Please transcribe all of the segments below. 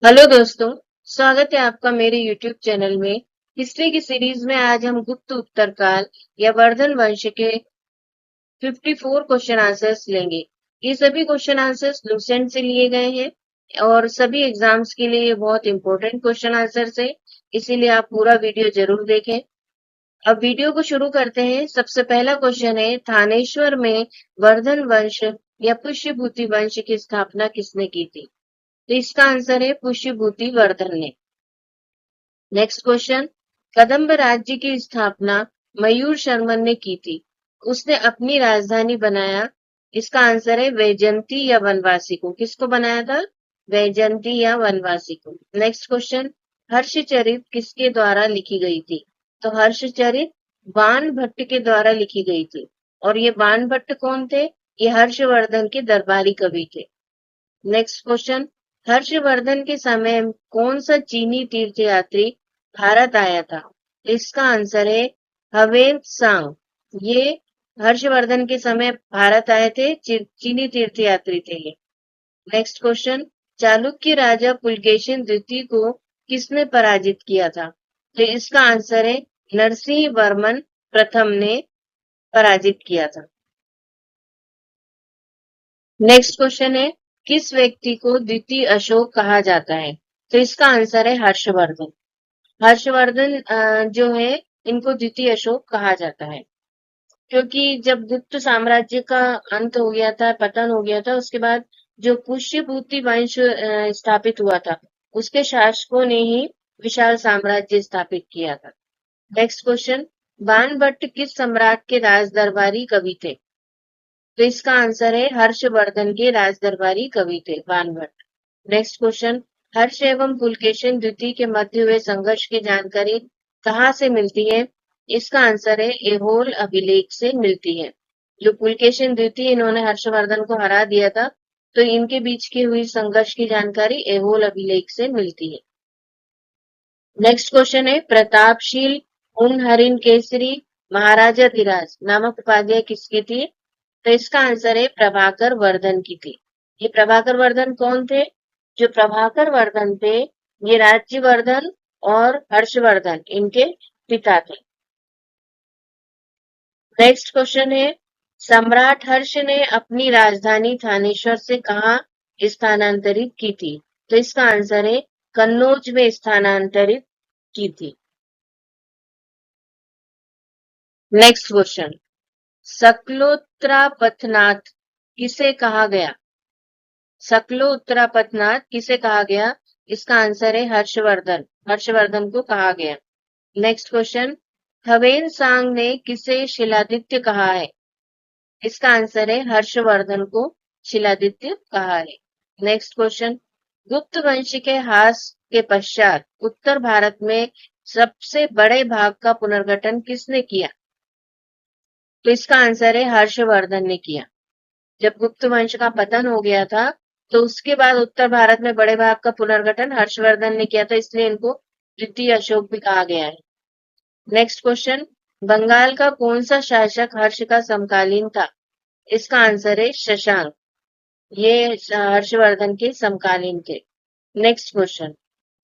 Hello दोस्तों, स्वागत है आपका मेरे YouTube चैनल में। हिस्ट्री की सीरीज में आज हम गुप्त उत्तरकाल या वर्धन वंश के 54 क्वेश्चन आंसर्स लेंगे। ये सभी क्वेश्चन आंसर्स लूसेंट से लिए गए हैं और सभी एग्जाम्स के लिए ये बहुत इंपॉर्टेंट क्वेश्चन आंसर्स है, इसीलिए आप पूरा वीडियो जरूर देखें। अब वीडियो को शुरू करते हैं। सबसे पहला क्वेश्चन है, थानेश्वर में वर्धन वंश या पुष्यभूति वंश की स्थापना किसने की थी? तो इसका आंसर है पुष्यभूति वर्धन ने। नेक्स्ट क्वेश्चन, कदम्ब राज्य की स्थापना मयूर शर्मन ने की थी। उसने अपनी राजधानी बनाया। इसका आंसर है वैजयंती या वनवासी को। किसको बनाया था? वैजयंती या वनवासी को। नेक्स्ट क्वेश्चन, हर्षचरित किसके द्वारा लिखी गई थी? तो हर्षचरित बाण भट्ट के द्वारा लिखी गई थी। और ये बाण भट्ट कौन थे? ये हर्षवर्धन के दरबारी कवि थे। नेक्स्ट क्वेश्चन, हर्षवर्धन के समय कौन सा चीनी तीर्थयात्री भारत आया था? इसका आंसर है हवेन सांग। ये हर्षवर्धन के समय भारत आए थे, चीनी तीर्थयात्री थे ये। नेक्स्ट क्वेश्चन, चालुक्य राजा पुलकेशिन द्वितीय को किसने पराजित किया था? तो इसका आंसर है नरसिंह वर्मन प्रथम ने पराजित किया था। नेक्स्ट क्वेश्चन है, किस व्यक्ति को द्वितीय अशोक कहा जाता है? तो इसका आंसर है हर्षवर्धन। हर्षवर्धन जो है, इनको द्वितीय अशोक कहा जाता है क्योंकि जब गुप्त साम्राज्य का अंत हो गया था, पतन हो गया था, उसके बाद जो पुष्यभूति वंश स्थापित हुआ था, उसके शासकों ने ही विशाल साम्राज्य स्थापित किया था। नेक्स्ट क्वेश्चन, बाणभट्ट किस सम्राट के राज दरबारी कवि थे? तो इसका आंसर है हर्षवर्धन के राजदरबारी कवि थे बाणभट्ट। नेक्स्ट क्वेश्चन, हर्ष एवं पुलकेशिन द्वितीय के मध्य हुए संघर्ष की जानकारी कहाँ से मिलती है? इसका आंसर है ऐहोल अभिलेख से मिलती है। जो पुलकेशिन द्वितीय, इन्होंने हर्षवर्धन को हरा दिया था, तो इनके बीच की हुई संघर्ष की जानकारी ऐहोल अभिलेख से मिलती है। नेक्स्ट क्वेश्चन है, प्रतापशील उन केसरी महाराजाधिराज नामक उपाधि किसकी थी? तो इसका आंसर है प्रभाकर वर्धन की थी। ये प्रभाकर वर्धन कौन थे? जो प्रभाकर वर्धन थे, ये राज्यवर्धन और हर्षवर्धन इनके पिता थे। नेक्स्ट क्वेश्चन है, सम्राट हर्ष ने अपनी राजधानी थानेश्वर से कहाँ स्थानांतरित की थी? तो इसका आंसर है कन्नौज में स्थानांतरित की थी। नेक्स्ट क्वेश्चन, सकलोत्तरापथनाथ किसे कहा गया? सकलोत्तरापथनाथ किसे कहा गया? इसका आंसर है हर्षवर्धन। हर्षवर्धन को कहा गया। नेक्स्ट क्वेश्चन, हवेन सांग ने किसे शिलादित्य कहा है? इसका आंसर है हर्षवर्धन को शिलादित्य कहा है। नेक्स्ट क्वेश्चन, गुप्त वंश के ह्रास के पश्चात उत्तर भारत में सबसे बड़े भाग का पुनर्गठन किसने किया? तो इसका आंसर है हर्षवर्धन ने किया। जब गुप्त वंश का पतन हो गया था, तो उसके बाद उत्तर भारत में बड़े भाग का पुनर्गठन हर्षवर्धन ने किया था, इसलिए इनको द्वितीय अशोक भी कहा गया है। नेक्स्ट क्वेश्चन, बंगाल का कौन सा शासक हर्ष का समकालीन था? इसका आंसर है शशांक। ये हर्षवर्धन के समकालीन थे। नेक्स्ट क्वेश्चन,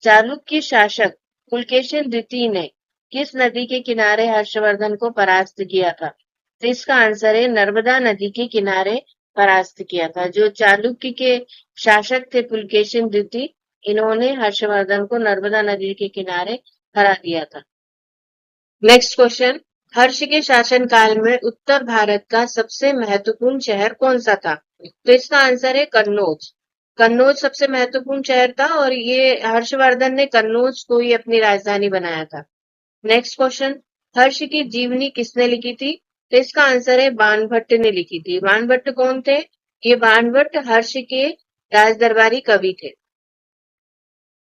चालुक्य शासक पुलकेशिन द्वितीय ने किस नदी के किनारे हर्षवर्धन को परास्त किया था? तो इसका आंसर है नर्मदा नदी के किनारे परास्त किया था। जो चालुक्य के शासक थे पुलकेशिन द्वितीय, इन्होंने हर्षवर्धन को नर्मदा नदी के किनारे हरा दिया था। नेक्स्ट क्वेश्चन, हर्ष के शासन काल में उत्तर भारत का सबसे महत्वपूर्ण शहर कौन सा था? तो इसका आंसर है कन्नौज। कन्नौज सबसे महत्वपूर्ण शहर था और ये हर्षवर्धन ने कन्नौज को ही अपनी राजधानी बनाया था। नेक्स्ट क्वेश्चन, हर्ष की जीवनी किसने लिखी थी? तो इसका आंसर है बाणभट्ट ने लिखी थी। बाणभट्ट कौन थे? ये बाणभट्ट हर्ष के राजदरबारी कवि थे।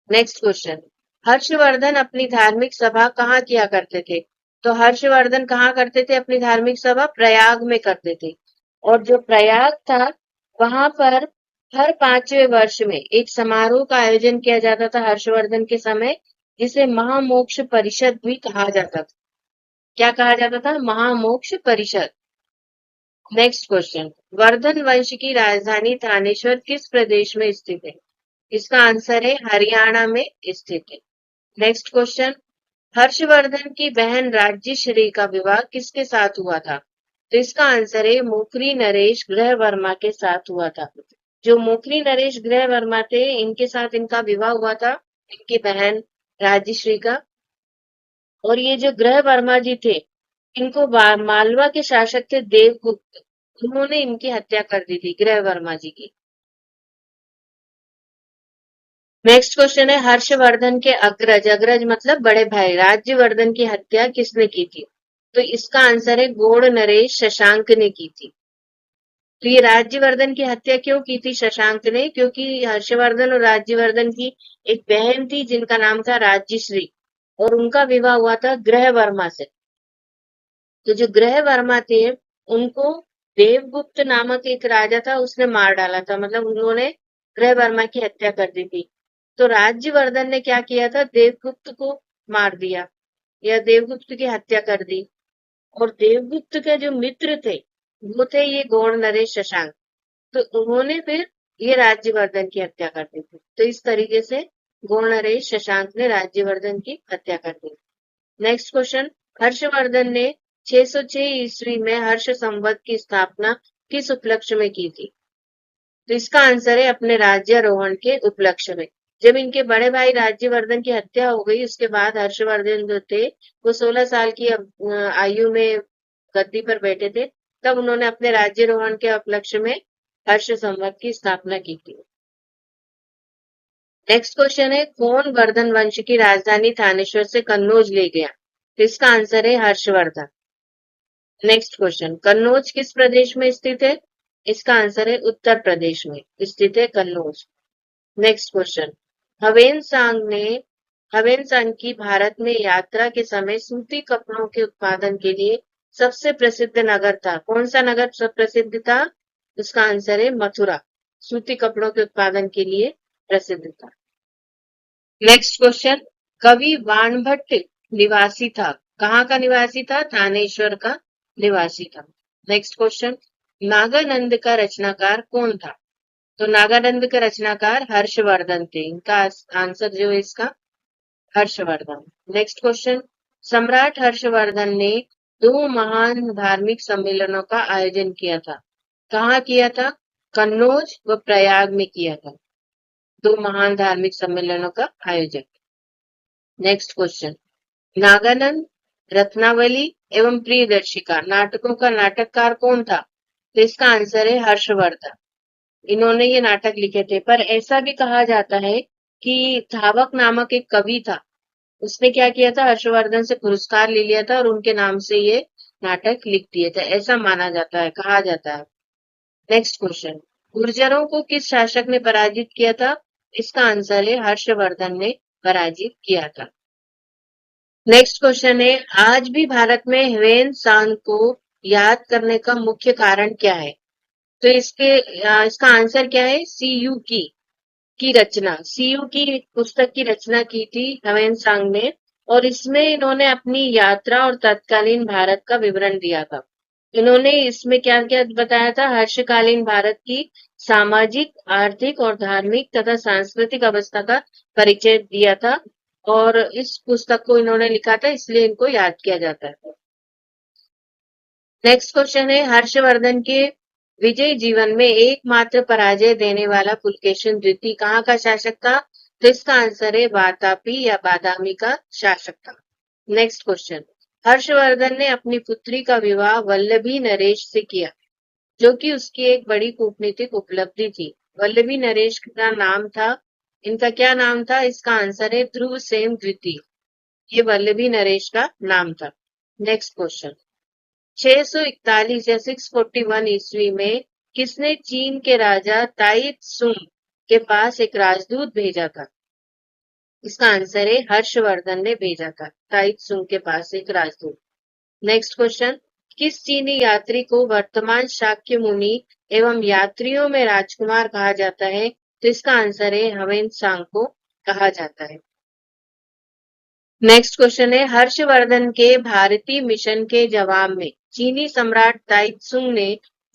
नेक्स्ट क्वेश्चन, हर्षवर्धन अपनी धार्मिक सभा कहाँ किया करते थे? तो हर्षवर्धन कहाँ करते थे अपनी धार्मिक सभा? प्रयाग में करते थे। और जो प्रयाग था, वहां पर हर 5वें वर्ष में एक समारोह का आयोजन किया जाता था हर्षवर्धन के समय, जिसे महामोक्ष परिषद भी कहा जाता था। क्या कहा जाता था? महामोक्ष परिषद। नेक्स्ट क्वेश्चन, वर्धन वंश की राजधानी थानेश्वर किस प्रदेश में स्थित है? इसका आंसर है हरियाणा में स्थित है। नेक्स्ट क्वेश्चन, हर्षवर्धन की बहन राज्यश्री का विवाह किसके साथ हुआ था? तो इसका आंसर है मुखरी नरेश ग्रह वर्मा के साथ हुआ था। जो मुखरी नरेश ग्रह वर्मा थे, इनके साथ इनका विवाह हुआ था, इनकी बहन राज्यश्री का। और ये जो ग्रह वर्मा जी थे, इनको मालवा के शासक थे देवगुप्त, उन्होंने इनकी हत्या कर दी थी, ग्रह वर्मा जी की। नेक्स्ट क्वेश्चन है, हर्षवर्धन के अग्रज, अग्रज मतलब बड़े भाई, राज्यवर्धन की हत्या किसने की थी? तो इसका आंसर है गौड़ नरेश शशांक ने की थी। तो ये राज्यवर्धन की हत्या क्यों की थी शशांक ने? क्योंकि हर्षवर्धन और राज्यवर्धन की एक बहन थी जिनका नाम था राज्यश्री, और उनका विवाह हुआ था ग्रह वर्मा से। तो जो ग्रह वर्मा थे, उनको देवगुप्त नामक एक राजा था, उसने मार डाला था, मतलब उन्होंने ग्रह वर्मा की हत्या कर दी थी। तो राज्यवर्धन ने क्या किया था, देवगुप्त को मार दिया या देवगुप्त की हत्या कर दी। और देवगुप्त के जो मित्र थे, वो थे ये गौड़ नरेश शशांक। तो उन्होंने फिर ये राज्यवर्धन की हत्या कर दी थी। तो इस तरीके से गौड़ नरेश शशांक ने राज्यवर्धन की हत्या कर दी। नेक्स्ट क्वेश्चन, हर्षवर्धन ने 606 ईस्वी में हर्ष संवत की स्थापना किस उपलक्ष्य में की थी? तो इसका आंसर है अपने राज्यारोहण के उपलक्ष्य में। जब इनके बड़े भाई राज्यवर्धन की हत्या हो गई, उसके बाद हर्षवर्धन जो थे, वो 16 साल की आयु में गद्दी पर बैठे थे, तब उन्होंने अपने राज्यारोहण के उपलक्ष्य में हर्ष संवत की स्थापना की थी। नेक्स्ट क्वेश्चन है, कौन वर्धन वंश की राजधानी थानेश्वर से कन्नौज ले गया? तो इसका आंसर है हर्षवर्धन। नेक्स्ट क्वेश्चन, कन्नौज किस प्रदेश में स्थित है? इसका आंसर है उत्तर प्रदेश में स्थित है कन्नौज। नेक्स्ट क्वेश्चन, हवेन सांग की भारत में यात्रा के समय सूती कपड़ों के उत्पादन के लिए सबसे प्रसिद्ध नगर था, कौन सा नगर सब प्रसिद्ध था? इसका आंसर है मथुरा, सूती कपड़ों के उत्पादन के लिए प्रसिद्ध था। नेक्स्ट क्वेश्चन, कवि बाणभट्ट निवासी था, कहाँ का निवासी था? थानेश्वर का निवासी था। नेक्स्ट क्वेश्चन, नागानंद का रचनाकार कौन था? तो नागानंद का रचनाकार हर्षवर्धन थे, इनका आंसर जो है इसका हर्षवर्धन। नेक्स्ट क्वेश्चन, सम्राट हर्षवर्धन ने 2 महान धार्मिक सम्मेलनों का आयोजन किया था, कहाँ किया था? कन्नौज व प्रयाग में किया था, 2 महान धार्मिक सम्मेलनों का आयोजन। नेक्स्ट क्वेश्चन, नागानंद, रत्नावली एवं प्रियदर्शिका नाटकों का नाटककार कौन था? तो इसका आंसर है हर्षवर्धन, इन्होंने ये नाटक लिखे थे। पर ऐसा भी कहा जाता है कि धावक नामक एक कवि था, उसने क्या किया था, हर्षवर्धन से पुरस्कार ले लिया था और उनके नाम से ये नाटक लिख दिए थे, ऐसा माना जाता है, कहा जाता है। नेक्स्ट क्वेश्चन, गुर्जरों को किस शासक ने पराजित किया था? इसका आंसर है हर्षवर्धन ने पराजित किया था। नेक्स्ट क्वेश्चन है, आज भी भारत में ह्वेन सांग को याद करने का मुख्य कारण क्या है? तो इसका आंसर क्या है? सीयू की रचना, सीयू की पुस्तक की रचना की थी ह्वेन सांग ने, और इसमें इन्होंने अपनी यात्रा और तत्कालीन भारत का विवरण दिया था। इन्होंने इसमें क्या क्या बताया था? हर्षकालीन भारत की सामाजिक, आर्थिक और धार्मिक तथा सांस्कृतिक अवस्था का परिचय दिया था, और इस पुस्तक को इन्होंने लिखा था, इसलिए इनको याद किया जाता है। नेक्स्ट क्वेश्चन है, हर्षवर्धन के विजय जीवन में एकमात्र पराजय देने वाला पुलकेशिन द्वितीय कहाँ का शासक था? तो इसका आंसर है वातापी या बादामी का शासक था। नेक्स्ट क्वेश्चन, हर्षवर्धन ने अपनी पुत्री का विवाह वल्लभी नरेश से किया, जो कि उसकी एक बड़ी कूटनीतिक उपलब्धि थी। वल्लभी नरेश का नाम था, इनका क्या नाम था? इसका आंसर है ध्रुवसेन द्वितीय, ये वल्लभी नरेश का नाम था। नेक्स्ट क्वेश्चन, 641 या 641 ईस्वी में किसने चीन के राजा ताई त्सुंग के पास एक राजदूत भेजा था? इसका आंसर है हर्षवर्धन ने भेजा था ताई त्सुंग के पास एक राजदूत। नेक्स्ट क्वेश्चन, किस चीनी यात्री को वर्तमान शाक्य मुनि एवं यात्रियों में राजकुमार कहा जाता है? तो इसका आंसर है ह्वेन सांग को कहा जाता है। नेक्स्ट क्वेश्चन है, हर्षवर्धन के भारतीय मिशन के जवाब में चीनी सम्राट ताइत्सुंग ने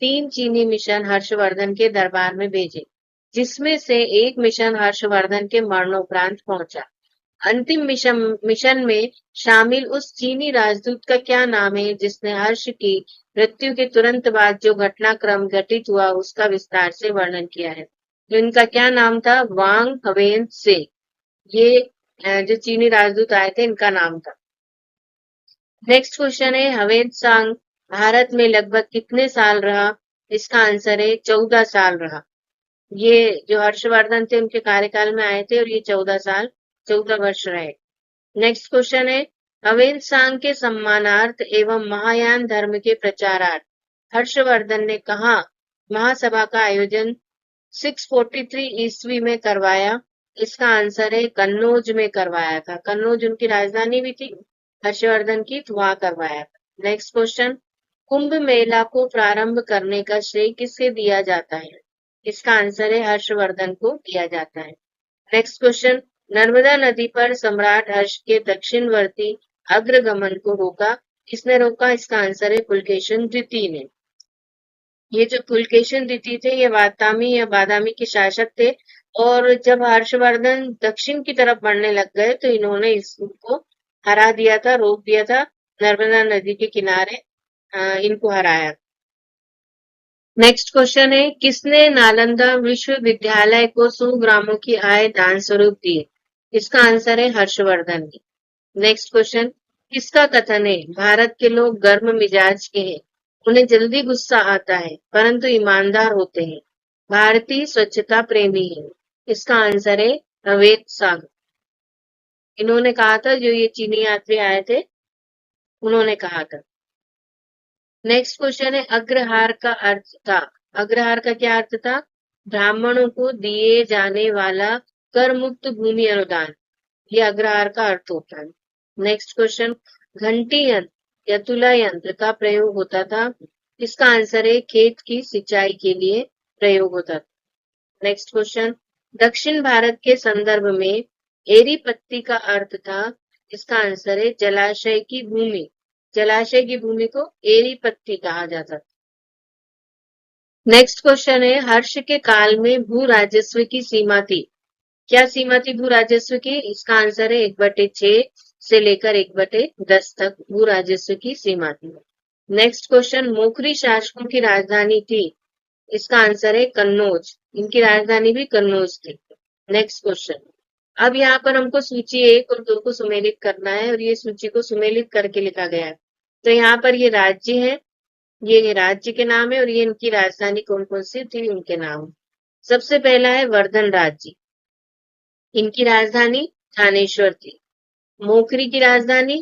3 चीनी मिशन हर्षवर्धन के दरबार में भेजे, जिसमें से एक मिशन हर्षवर्धन के मरणोपरांत पहुंचा। अंतिम मिशन में शामिल उस चीनी राजदूत का क्या नाम है जिसने हर्ष की मृत्यु के तुरंत बाद जो घटनाक्रम घटित हुआ उसका विस्तार से वर्णन किया है? तो इनका क्या नाम था? वांग हवेन से। ये जो चीनी राजदूत आए थे इनका नाम था। नेक्स्ट क्वेश्चन है, हवेन सांग भारत में लगभग कितने साल रहा? इसका आंसर है 14 साल रहा। ये जो हर्षवर्धन थे उनके कार्यकाल में आए थे और ये 14 वर्ष रहे। नेक्स्ट क्वेश्चन है, हवेन सांग के सम्मानार्थ एवं महायान धर्म के प्रचारार्थ हर्षवर्धन ने कहा महासभा का आयोजन 643 ईस्वी में करवाया? इसका आंसर है कन्नौज में करवाया था। कन्नौज उनकी राजधानी भी थी हर्षवर्धन की, तो वहां करवाया था। नेक्स्ट क्वेश्चन, कुंभ मेला को प्रारंभ करने का श्रेय किससे दिया जाता है? इसका आंसर है हर्षवर्धन को दिया जाता है। नेक्स्ट क्वेश्चन, नर्मदा नदी पर सम्राट हर्ष के दक्षिणवर्ती अग्रगमन को रोका? किसने रोका? इसका आंसर है पुलकेशिन द्वितीय ने। ये जो पुलकेशिन द्वितीय थे ये वातामी या बादामी के शासक थे और जब हर्षवर्धन दक्षिण की तरफ बढ़ने लग गए तो इन्होंने इसको हरा दिया था, रोक दिया था। नर्मदा नदी के किनारे इनको हराया। नेक्स्ट क्वेश्चन है, किसने नालंदा विश्वविद्यालय को 100 ग्रामों की आय दान स्वरूप दी? इसका आंसर है हर्षवर्धन ने। नेक्स्ट क्वेश्चन, किसका कथन है भारत के लोग गर्म मिजाज के हैं, उन्हें जल्दी गुस्सा आता है परंतु ईमानदार होते हैं, भारतीय स्वच्छता प्रेमी है? इसका आंसर है हवेन सांग। इन्होंने कहा था, जो ये चीनी यात्री आए थे उन्होंने कहा था। नेक्स्ट क्वेश्चन है, अग्रहार का अर्थ था? अग्रहार का क्या अर्थ था? ब्राह्मणों को दिए जाने वाला कर मुक्त भूमि अनुदान, ये अग्रहार का अर्थ होता है। नेक्स्ट क्वेश्चन, घंटी यंत्र या तुला यंत्र का प्रयोग होता था? इसका आंसर है खेत की सिंचाई के लिए प्रयोग होता था। नेक्स्ट क्वेश्चन, दक्षिण भारत के संदर्भ में एरी पत्ती का अर्थ था? इसका आंसर है जलाशय की भूमि। जलाशय की भूमि को एरी पत्ती कहा जाता था। नेक्स्ट क्वेश्चन है, हर्ष के काल में भू राजस्व की सीमा थी? क्या सीमा थी भू राजस्व की? इसका आंसर है 1/6 से लेकर 1/10 तक भू राजस्व की सीमा थी। नेक्स्ट क्वेश्चन, मोखरी शासकों की राजधानी थी? इसका आंसर है कन्नौज। इनकी राजधानी भी कन्नौज थी। नेक्स्ट क्वेश्चन, अब यहाँ पर हमको सूची 1 और 2 को सुमेलित करना है और ये सूची को सुमेलित करके लिखा गया है। तो यहाँ पर ये राज्य है, ये राज्य के नाम है और ये इनकी राजधानी कौन कौन सी थी उनके नाम। सबसे पहला है वर्धन राज्य, इनकी राजधानी थानेश्वर थी। मोखरी की राजधानी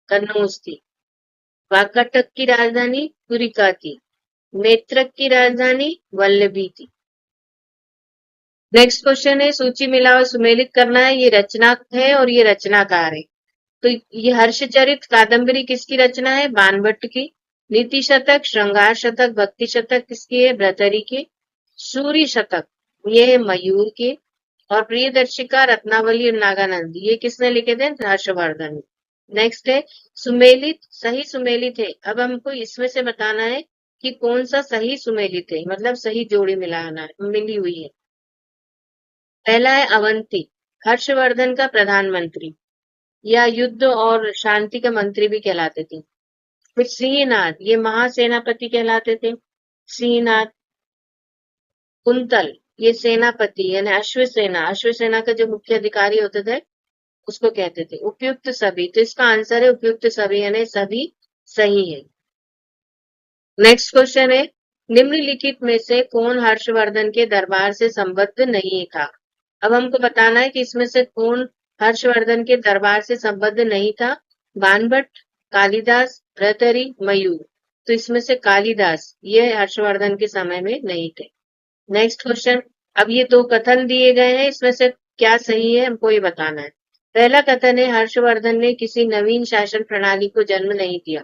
कन्नौज थी। वाकाटक की राजधानी पुरिका थी। मेत्रक की राजधानी वल्लभी थी। नेक्स्ट क्वेश्चन है, सूची मिला और सुमेलित करना है। ये रचनाक है और ये रचनाकार है। तो ये हर्षचरित कादंबरी किसकी रचना है? बाणभट्ट की। नीति शतक, श्रृंगार शतक, भक्ति शतक किसकी है? भर्तृहरि की। सूर्य शतक ये है मयूर के। और प्रियदर्शिका, रत्नावली और नागानंद ये किसने लिखे थे? हर्षवर्धन। नेक्स्ट है सुमेलित, सही सुमेलित है। अब हमको इसमें से बताना है कि कौन सा सही सुमेलित है, मतलब सही जोड़ी मिली हुई है। पहला है अवंती, हर्षवर्धन का प्रधानमंत्री या युद्ध और शांति का मंत्री भी कहलाते थे। फिर सिंहनाद, ये महासेनापति कहलाते थे। सिंहनाद। कुंतल, ये सेनापति यानी अश्वसेना, अश्वसेना का जो मुख्य अधिकारी होते थे उसको कहते थे। उपयुक्त सभी, तो इसका आंसर है उपयुक्त सभी यानी सभी सही है। नेक्स्ट क्वेश्चन है, निम्नलिखित में से कौन हर्षवर्धन के दरबार से संबद्ध नहीं था? अब हमको बताना है कि इसमें से कौन हर्षवर्धन के दरबार से संबद्ध नहीं था। बाणभट्ट, कालिदास, भर्तृहरि, मयूर। तो इसमें से कालिदास ये हर्षवर्धन के समय में नहीं थे। नेक्स्ट क्वेश्चन, अब ये 2 कथन दिए गए हैं, इसमें से क्या सही है हमको ये बताना है। पहला कथन है हर्षवर्धन ने किसी नवीन शासन प्रणाली को जन्म नहीं दिया।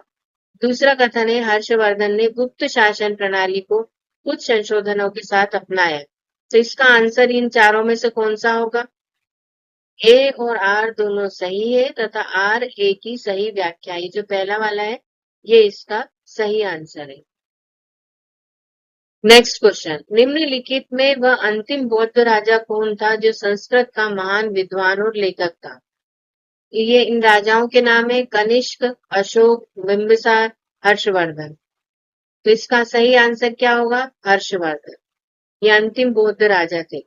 दूसरा कथन है हर्षवर्धन ने गुप्त शासन प्रणाली को कुछ संशोधनों के साथ अपनाया। तो इसका आंसर इन चारों में से कौन सा होगा? ए और आर दोनों सही है तथा आर ए की सही व्याख्या, ये जो पहला वाला है ये इसका सही आंसर है। नेक्स्ट क्वेश्चन, निम्नलिखित में वह अंतिम बौद्ध राजा कौन था जो संस्कृत का महान विद्वान और लेखक था? ये इन राजाओं के नाम है कनिष्क, अशोक, बिंबिसार, हर्षवर्धन। तो इसका सही आंसर क्या होगा? हर्षवर्धन। ये अंतिम बौद्ध राजा थे।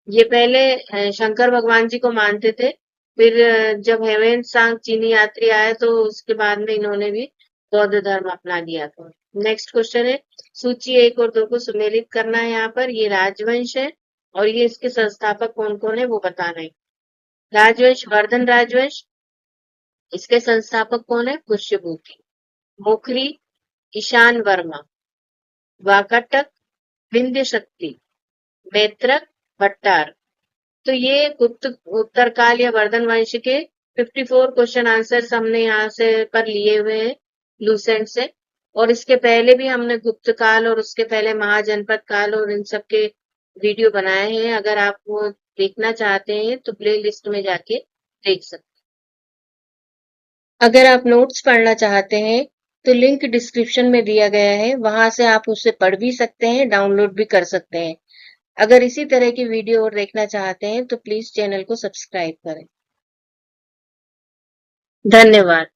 ये पहले शंकर भगवान जी को मानते थे, फिर जब हेवेन सांग चीनी यात्री आए तो उसके बाद में इन्होंने भी बौद्ध धर्म अपना लिया था। नेक्स्ट क्वेश्चन है, सूची 1 और 2 को सुमेलित करना है। यहाँ पर ये राजवंश है और ये इसके संस्थापक कौन कौन है वो बताना है। राजवंश वर्धन राजवंश, इसके संस्थापक कौन है? पुष्यभूति। मोखरी, ईशान वर्मा, वाकाटक, विंध्य शक्ति, मैत्रक, भट्टार। तो ये गुप्त उत्तरकाल या वर्धन वंश के 54 क्वेश्चन आंसर्स हमने यहाँ से पर लिए हुए हैं लूसेंट से। और इसके पहले भी हमने गुप्त काल और उसके पहले महाजनपद काल और इन सब के वीडियो बनाए हैं। अगर आप वो देखना चाहते हैं तो प्ले लिस्ट में जाके देख सकते हैं। अगर आप नोट्स पढ़ना चाहते हैं तो लिंक डिस्क्रिप्शन में दिया गया है, वहां से आप उसे पढ़ भी सकते हैं, डाउनलोड भी कर सकते हैं। अगर इसी तरह की वीडियो और देखना चाहते हैं तो प्लीज चैनल को सब्सक्राइब करें। धन्यवाद।